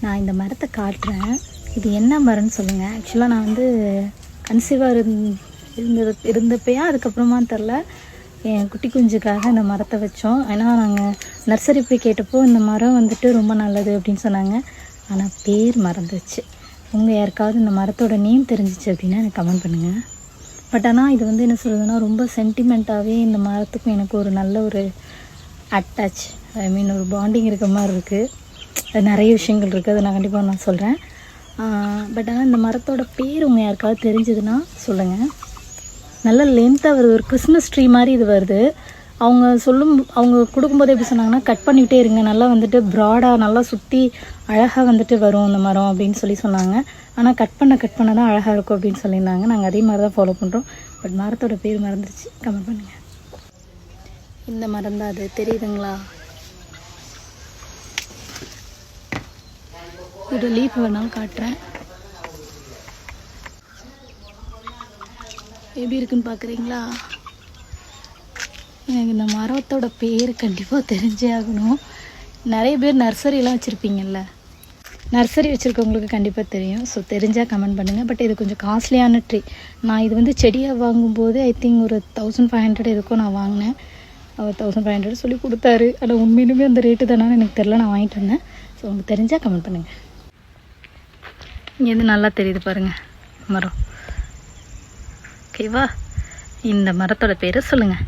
நான் இந்த மரத்தை காட்டுறேன். இது என்ன மரம்னு சொல்லுங்கள். ஆக்சுவலாக நான் வந்து கன்சீவாக இருந்தப்பையா அதுக்கப்புறமா தெரில, என் குட்டி குஞ்சுக்காக இந்த மரத்தை வச்சோம். ஏன்னா நாங்கள் நர்சரி போய் கேட்டப்போ இந்த மரம் வந்துட்டு ரொம்ப நல்லது அப்படின்னு சொன்னாங்க. ஆனால் பேர் மறந்துச்சு. உங்கள் யாருக்காவது இந்த மரத்தோட நேம் தெரிஞ்சிச்சு அப்படின்னா எனக்கு கமெண்ட் பண்ணுங்கள். பட் ஆனால் இது வந்து என்ன சொல்கிறதுனா ரொம்ப சென்டிமெண்ட்டாகவே இந்த மரத்துக்கும் எனக்கு ஒரு நல்ல ஒரு அட்டாச், ஒரு பாண்டிங் இருக்க மாதிரி இருக்குது. நிறைய விஷயங்கள் இருக்குது, அதை நான் கண்டிப்பாக சொல்கிறேன். பட் ஆனால் இந்த மரத்தோட பேர் உங்கள் யாருக்காவது தெரிஞ்சதுன்னா சொல்லுங்கள். நல்ல லென்த்தாக வருது, ஒரு கிறிஸ்மஸ் ட்ரீ மாதிரி இது வருது. அவங்க கொடுக்கும்போது எப்படி சொன்னாங்கன்னா, கட் பண்ணிகிட்டே இருங்க, நல்லா வந்துட்டு ப்ராடாக நல்லா சுற்றி அழகாக வந்துட்டு வரும் இந்த மரம் அப்படின்னு சொன்னாங்க. ஆனால் கட் பண்ண தான் அழகாக இருக்கும் அப்படின்னு சொல்லியிருந்தாங்க. நாங்கள் அதே மாதிரி தான் ஃபாலோ பண்ணுறோம். பட் மரத்தோட பேர் மறந்துருச்சு, கமெண்ட் பண்ணுங்கள். இந்த மரம் தான் அது, தெரியுதுங்களா? ஒரு லீஃப் வேணாலும் காட்டுறேன், எப்படி இருக்குன்னு பார்க்குறீங்களா? எனக்கு இந்த மரத்தோட பேர் கண்டிப்பாக தெரிஞ்சே ஆகணும். நிறைய பேர் நர்சரிலாம் வச்சுருப்பீங்கள்ல, நர்சரி வச்சுருக்கவங்களுக்கு கண்டிப்பாக தெரியும். ஸோ தெரிஞ்சால் கமெண்ட் பண்ணுங்கள். பட் இது கொஞ்சம் காஸ்ட்லியான ட்ரீ. நான் இது வந்து செடியாக வாங்கும்போது ஐ திங்க் ஒரு 1500 எதுக்கும் நான் வாங்கினேன். அவர் 1500 சொல்லி கொடுத்தாரு. ஆனால் உண்மையிலுமே அந்த ரேட்டு தானே எனக்கு தெரில, நான் வாங்கிட்டு வந்தேன். ஸோ உங்களுக்கு தெரிஞ்சால் கமெண்ட் பண்ணுங்கள். இங்கேருந்து நல்லா தெரியுது பாருங்கள் மரம். ஓகேவா? இந்த மரத்தோட பேரை சொல்லுங்கள்.